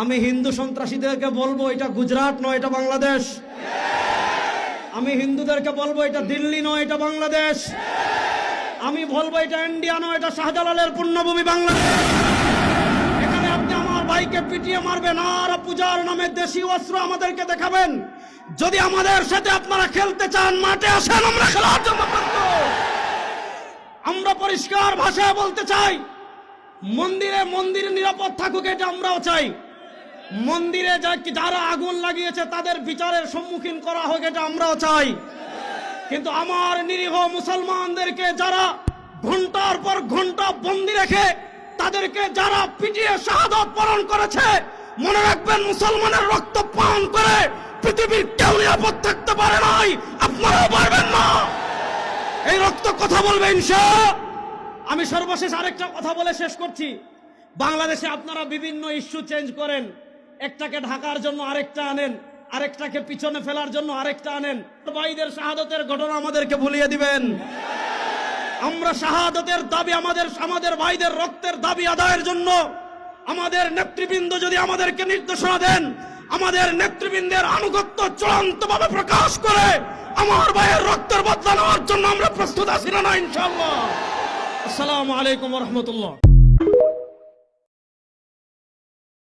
আমি হিন্দু সন্ত্রাসীদেরকে বলবো এটা গুজরাট নয়, এটা বাংলাদেশ। আমি হিন্দুদেরকে বলবো এটা দিল্লি নয়, এটা বাংলাদেশ। আমি বলবো এটা ইন্ডিয়া নয়, এটা শাহজালালের পুণ্যভূমি বাংলাদেশ। এখানে আপনি আমার ভাইকে পিটিয়ে মারবেন আর পূজার নামে দেশি অস্ত্র আমাদেরকে দেখাবেন। যদি আমাদের সাথে আপনারা খেলতে চান, মাঠে আসেন, আমরা খেলার জন্য প্রস্তুত। আমরা পরিষ্কার ভাষায় বলতে চাই, মন্দিরে নিরাপদ থাকুক, এটা আমরাও চাই। মন্দিরে যারা আগুন লাগিয়েছে তাদের বিচারের সম্মুখীন করা হোক, এটা আমরাও চাই। কিন্তু আমার নিরীহ মুসলমানদেরকে যারা ঘন্টার পর ঘন্টা বন্দি রেখে তাদেরকে যারা পিটিয়ে শাহাদাত বরণ করেছে, মনে রাখবেন মুসলমানের রক্ত পান করে পৃথিবীর কেউ নিরাপদ থাকতে পারে নাই, আপনারাও পারবেন না। এই রক্ত কথা বলবে ইনশাআল্লাহ। আমি সর্বশেষ আরেকটা কথা বলে শেষ করছি। বাংলাদেশে আপনারা বিভিন্ন ইস্যু চেঞ্জ করেন, একটাকে ঢাকার জন্য আরেকটা আনেন, আরেকটাকে পিছনে ফেলার জন্য আরেকটা আনেন। ভাইদের শাহাদাতের ঘটনা আমাদেরকে ভুলিয়ে দিবেন। আমরা শাহাদাতের দাবি, আমাদের ভাইদের রক্তের দাবি আদায়ের জন্য আমাদের নেতৃবৃন্দ যদি আমাদেরকে নির্দেশনা দেন, আমাদের নেতৃবৃন্দের আনুগত্য চূড়ান্তভাবে প্রকাশ করে আমার ভাইয়ের রক্তের বদলা নেওয়ার জন্য আমরা প্রস্তুত আছি না ইনশাআল্লাহ। আসসালামু আলাইকুম ওয়া রাহমাতুল্লাহ।